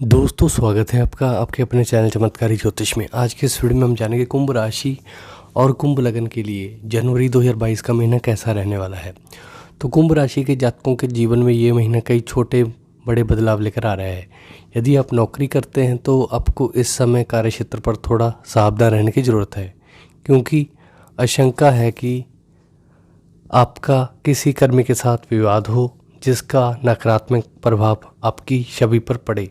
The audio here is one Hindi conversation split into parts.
दोस्तों, स्वागत है आपका आपके अपने चैनल चमत्कारी ज्योतिष में। आज के इस वीडियो में हम जानेंगे कुंभ राशि और कुंभ लगन के लिए जनवरी 2022 का महीना कैसा रहने वाला है। तो कुंभ राशि के जातकों के जीवन में ये महीना कई छोटे बड़े बदलाव लेकर आ रहा है। यदि आप नौकरी करते हैं तो आपको इस समय कार्यक्षेत्र पर थोड़ा सावधान रहने की ज़रूरत है, क्योंकि आशंका है कि आपका किसी कर्मी के साथ विवाद हो जिसका नकारात्मक प्रभाव आपकी छवि पर पड़े।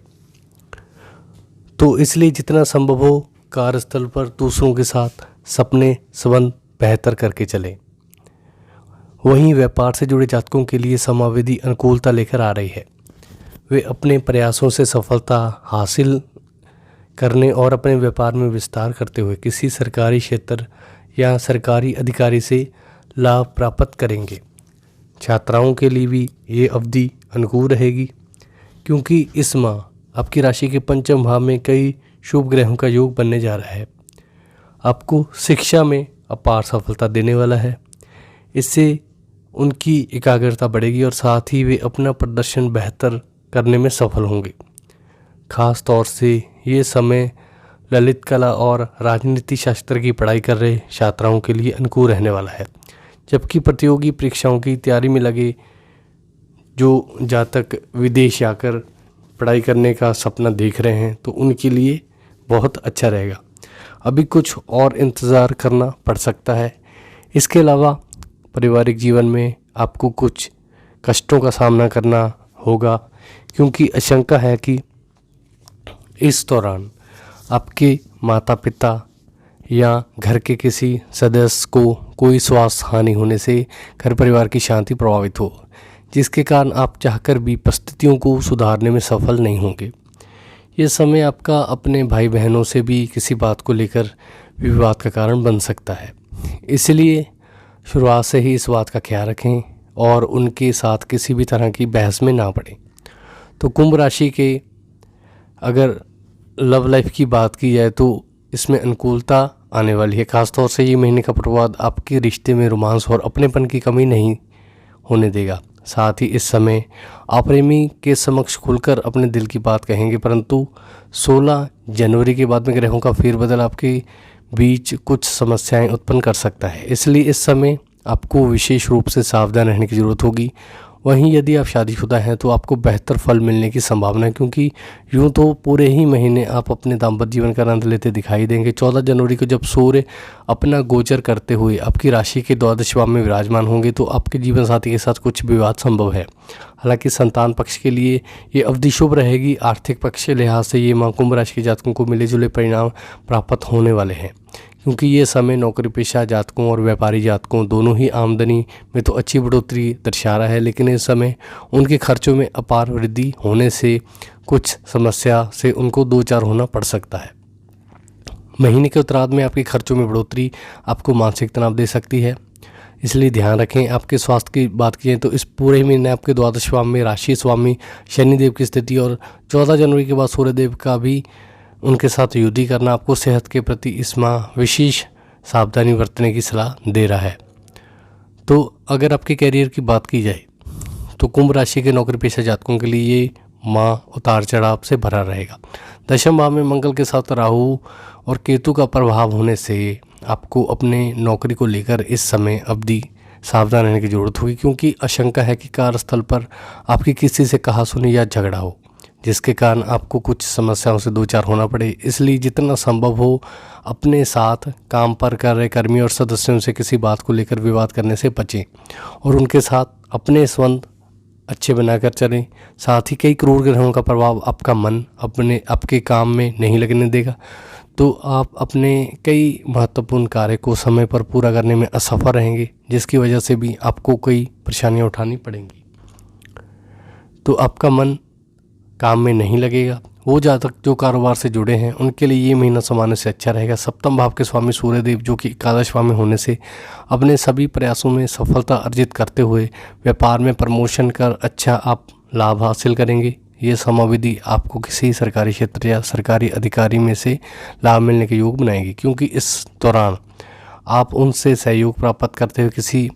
तो इसलिए जितना संभव हो कार्यस्थल पर दूसरों के साथ सपने संबंध बेहतर करके चलें। वहीं व्यापार से जुड़े जातकों के लिए समावेदी अनुकूलता लेकर आ रही है। वे अपने प्रयासों से सफलता हासिल करने और अपने व्यापार में विस्तार करते हुए किसी सरकारी क्षेत्र या सरकारी अधिकारी से लाभ प्राप्त करेंगे। छात्राओं के लिए भी ये अवधि अनुकूल रहेगी, क्योंकि इस माह आपकी राशि के पंचम भाव में कई शुभ ग्रहों का योग बनने जा रहा है। आपको शिक्षा में अपार सफलता देने वाला है। इससे उनकी एकाग्रता बढ़ेगी और साथ ही वे अपना प्रदर्शन बेहतर करने में सफल होंगे। खास तौर से ये समय ललित कला और राजनीति शास्त्र की पढ़ाई कर रहे छात्राओं के लिए अनुकूल रहने वाला है। जबकि प्रतियोगी परीक्षाओं की तैयारी में लगे जो जातक विदेश जाकर पढ़ाई करने का सपना देख रहे हैं तो उनके लिए बहुत अच्छा रहेगा। अभी कुछ और इंतज़ार करना पड़ सकता है। इसके अलावा पारिवारिक जीवन में आपको कुछ कष्टों का सामना करना होगा, क्योंकि आशंका है कि इस दौरान आपके माता पिता या घर के किसी सदस्य को कोई स्वास्थ्य हानि होने से घर परिवार की शांति प्रभावित हो, जिसके कारण आप चाहकर भी परिस्थितियों को सुधारने में सफल नहीं होंगे। ये समय आपका अपने भाई बहनों से भी किसी बात को लेकर विवाद का कारण बन सकता है। इसलिए शुरुआत से ही इस बात का ख्याल रखें और उनके साथ किसी भी तरह की बहस में ना पड़ें। तो कुंभ राशि के अगर लव लाइफ की बात की जाए तो इसमें अनुकूलता आने वाली है। खासतौर से ये महीने का प्रभाव आपके रिश्ते में रोमांस और अपनेपन की कमी नहीं होने देगा। साथ ही इस समय आप प्रेमी के समक्ष खुलकर अपने दिल की बात कहेंगे, परंतु 16 जनवरी के बाद में ग्रहों का फेरबदल आपके बीच कुछ समस्याएं उत्पन्न कर सकता है। इसलिए इस समय आपको विशेष रूप से सावधान रहने की ज़रूरत होगी। वहीं यदि आप शादीशुदा हैं तो आपको बेहतर फल मिलने की संभावना है, क्योंकि यूँ तो पूरे ही महीने आप अपने दाम्पत्य जीवन का आनंद लेते दिखाई देंगे। 14 जनवरी को जब सूर्य अपना गोचर करते हुए आपकी राशि के द्वादश भाव में विराजमान होंगे तो आपके जीवन साथी के साथ कुछ विवाद संभव है। हालांकि संतान पक्ष के लिए ये अवधि शुभ रहेगी। आर्थिक पक्ष के लिहाज से ये माह कुंभ राशि के जातकों को मिले जुले परिणाम प्राप्त होने वाले हैं, क्योंकि ये समय नौकरी पेशा जातकों और व्यापारी जातकों दोनों ही आमदनी में तो अच्छी बढ़ोतरी दर्शा रहा है, लेकिन इस समय उनके खर्चों में अपार वृद्धि होने से कुछ समस्या से उनको दो चार होना पड़ सकता है। महीने के उत्तरार्ध में आपके खर्चों में बढ़ोतरी आपको मानसिक तनाव दे सकती है, इसलिए ध्यान रखें। आपके स्वास्थ्य की बात की जाए तो इस पूरे महीने आपके द्वादश भाव में राशि स्वामी शनिदेव की स्थिति और 14 जनवरी के बाद सूर्यदेव का भी उनके साथ युद्धि करना आपको सेहत के प्रति इस माह विशेष सावधानी बरतने की सलाह दे रहा है। तो अगर आपके कैरियर की बात की जाए तो कुंभ राशि के नौकरी पेशा जातकों के लिए ये माह उतार चढ़ाव से भरा रहेगा। दशम भाव में मंगल के साथ राहु और केतु का प्रभाव होने से आपको अपने नौकरी को लेकर इस समय अवधि सावधान रहने की ज़रूरत होगी, क्योंकि आशंका है कि कार्यस्थल पर आपकी किसी से कहासुनी या झगड़ा हो, जिसके कारण आपको कुछ समस्याओं से दो चार होना पड़े। इसलिए जितना संभव हो अपने साथ काम पर कर रहे कर्मी और सदस्यों से किसी बात को लेकर विवाद करने से बचें और उनके साथ अपने संबंध अच्छे बनाकर चलें। साथ ही कई क्रूर ग्रहों का प्रभाव आपका मन आपके काम में नहीं लगने देगा, तो आप अपने कई महत्वपूर्ण कार्य को समय पर पूरा करने में असफल रहेंगे, जिसकी वजह से भी आपको कई परेशानियां उठानी पड़ेंगी। तो आपका मन काम में नहीं लगेगा। वो जातक जो कारोबार से जुड़े हैं उनके लिए ये महीना सामान्य से अच्छा रहेगा। सप्तम भाव के स्वामी सूर्यदेव जो कि एकादश भाव में होने से अपने सभी प्रयासों में सफलता अर्जित करते हुए व्यापार में प्रमोशन कर अच्छा आप लाभ हासिल करेंगे। ये समाविधि आपको किसी सरकारी क्षेत्र या सरकारी अधिकारी में से लाभ मिलने के योग बनाएगी, क्योंकि इस दौरान आप उनसे सहयोग प्राप्त करते हुए किसी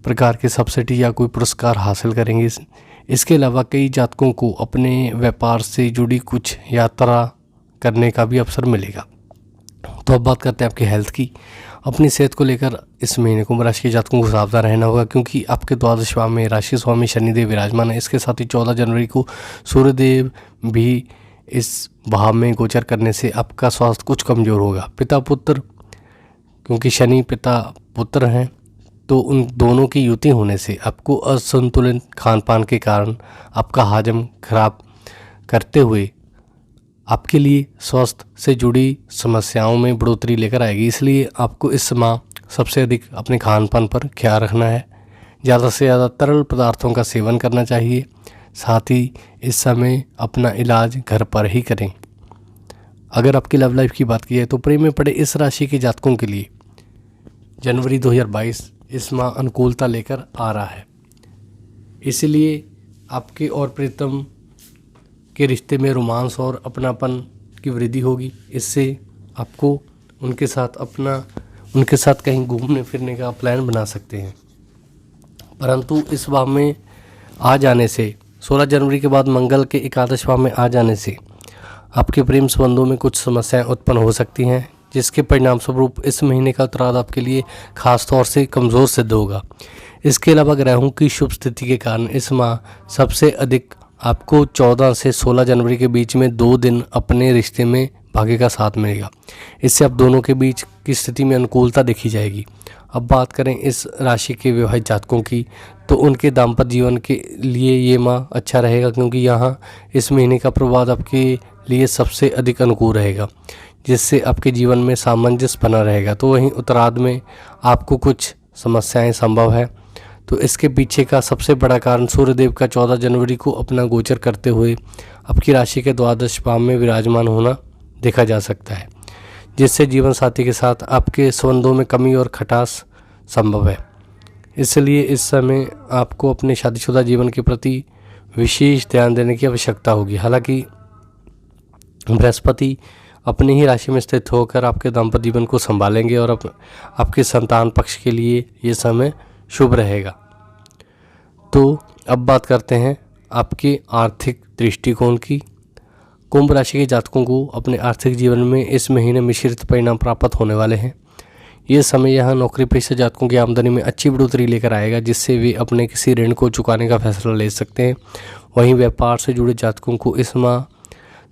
प्रकार की सब्सिडी या कोई पुरस्कार हासिल करेंगे। इसके अलावा कई जातकों को अपने व्यापार से जुड़ी कुछ यात्रा करने का भी अवसर मिलेगा। तो अब बात करते हैं आपकी हेल्थ की। अपनी सेहत को लेकर इस महीने कुंभ राशि के जातकों को सावधान रहना होगा, क्योंकि आपके द्वादश भाव में राशि स्वामी शनिदेव विराजमान है। इसके साथ ही 14 जनवरी को सूर्यदेव भी इस भाव में गोचर करने से आपका स्वास्थ्य कुछ कमज़ोर होगा। पिता पुत्र, क्योंकि शनि पिता पुत्र हैं, तो उन दोनों की युति होने से आपको असंतुलित खान पान के कारण आपका हाजम खराब करते हुए आपके लिए स्वास्थ्य से जुड़ी समस्याओं में बढ़ोतरी लेकर आएगी। इसलिए आपको इस माह सबसे अधिक अपने खान पान पर ख्याल रखना है। ज़्यादा से ज़्यादा तरल पदार्थों का सेवन करना चाहिए। साथ ही इस समय अपना इलाज घर पर ही करें। अगर आपकी लव लाइफ की बात की जाए तो प्रेम में पड़े इस राशि के जातकों के लिए जनवरी 2022 इस माह अनुकूलता लेकर आ रहा है। इसलिए आपके और प्रीतम के रिश्ते में रोमांस और अपनापन की वृद्धि होगी। इससे आपको उनके साथ कहीं घूमने फिरने का प्लान बना सकते हैं। परंतु इस भाव में आ जाने से 16 जनवरी के बाद मंगल के एकादश भाव में आ जाने से आपके प्रेम संबंधों में कुछ समस्याएं उत्पन्न हो सकती हैं, जिसके परिणाम स्वरूप इस महीने का उत्तरार्ध आपके लिए खास तौर से कमज़ोर सिद्ध होगा। इसके अलावा ग्रहों की शुभ स्थिति के कारण इस माह सबसे अधिक आपको 14 से 16 जनवरी के बीच में 2 दिन अपने रिश्ते में भाग्य का साथ मिलेगा। इससे आप दोनों के बीच की स्थिति में अनुकूलता देखी जाएगी। अब बात करें इस राशि के विवाहित जातकों की, तो उनके दाम्पत्य जीवन के लिए ये माह अच्छा रहेगा, क्योंकि यहाँ इस महीने का प्रभाव आपके लिए सबसे अधिक अनुकूल रहेगा, जिससे आपके जीवन में सामंजस्य बना रहेगा। तो वहीं उत्तरार्ध में आपको कुछ समस्याएं संभव है। तो इसके पीछे का सबसे बड़ा कारण सूर्यदेव का 14 जनवरी को अपना गोचर करते हुए आपकी राशि के द्वादश भाव में विराजमान होना देखा जा सकता है, जिससे जीवन साथी के साथ आपके संबंधों में कमी और खटास संभव है। इसलिए इस समय आपको अपने शादीशुदा जीवन के प्रति विशेष ध्यान देने की आवश्यकता होगी। हालांकि बृहस्पति अपनी ही राशि में स्थित होकर आपके दाम्पत्य जीवन को संभालेंगे और आपके संतान पक्ष के लिए ये समय शुभ रहेगा। तो अब बात करते हैं आपके आर्थिक दृष्टिकोण की। कुंभ राशि के जातकों को अपने आर्थिक जीवन में इस महीने मिश्रित परिणाम प्राप्त होने वाले हैं। ये समय यहाँ नौकरी पेशा जातकों की आमदनी में अच्छी बढ़ोतरी लेकर आएगा, जिससे वे अपने किसी ऋण को चुकाने का फैसला ले सकते हैं। वहीं व्यापार से जुड़े जातकों को इस माह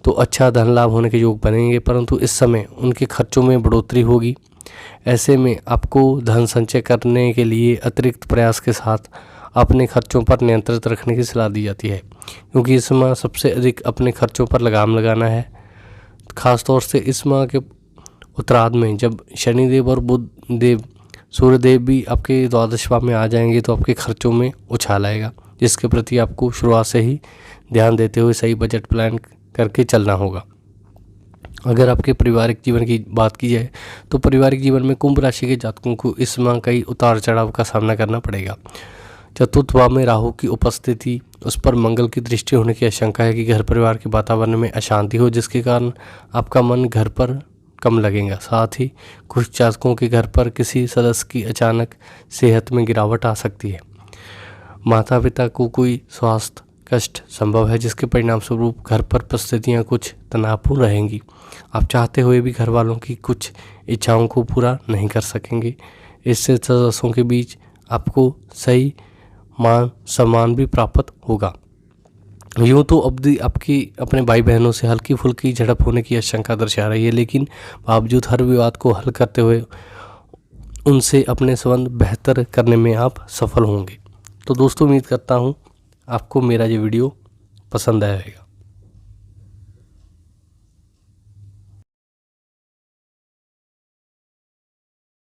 तो अच्छा धन लाभ होने के योग बनेंगे, परंतु इस समय उनके खर्चों में बढ़ोतरी होगी। ऐसे में आपको धन संचय करने के लिए अतिरिक्त प्रयास के साथ अपने खर्चों पर नियंत्रित रखने की सलाह दी जाती है, क्योंकि इस माह सबसे अधिक अपने खर्चों पर लगाम लगाना है। खासतौर से इस माह के उत्तरार्ध में जब शनिदेव और बुध देव, सूर्यदेव भी आपके द्वादश भाव में आ जाएंगे, तो आपके खर्चों में उछाल आएगा, जिसके प्रति आपको शुरुआत से ही ध्यान देते हुए सही बजट प्लान करके चलना होगा। अगर आपके पारिवारिक जीवन की बात की जाए तो पारिवारिक जीवन में कुंभ राशि के जातकों को इस माह कई उतार चढ़ाव का सामना करना पड़ेगा। चतुर्थ भाव में राहु की उपस्थिति, उस पर मंगल की दृष्टि होने की आशंका है कि घर परिवार के वातावरण में अशांति हो, जिसके कारण आपका मन घर पर कम लगेगा। साथ ही कुछ जातकों के घर पर किसी सदस्य की अचानक सेहत में गिरावट आ सकती है। माता पिता को कोई स्वास्थ्य कष्ट संभव है, जिसके परिणाम स्वरूप घर पर परिस्थितियाँ कुछ तनावपूर्ण रहेंगी। आप चाहते हुए भी घर वालों की कुछ इच्छाओं को पूरा नहीं कर सकेंगे। इससे सदस्यों के बीच आपको सही मान सम्मान भी प्राप्त होगा। यूँ तो अवधि आपकी अपने भाई बहनों से हल्की फुल्की झड़प होने की आशंका दर्शा रही है, लेकिन बावजूद हर विवाद को हल करते हुए उनसे अपने संबंध बेहतर करने में आप सफल होंगे। तो दोस्तों, उम्मीद करता हूँ आपको मेरा ये वीडियो पसंद आया होगा।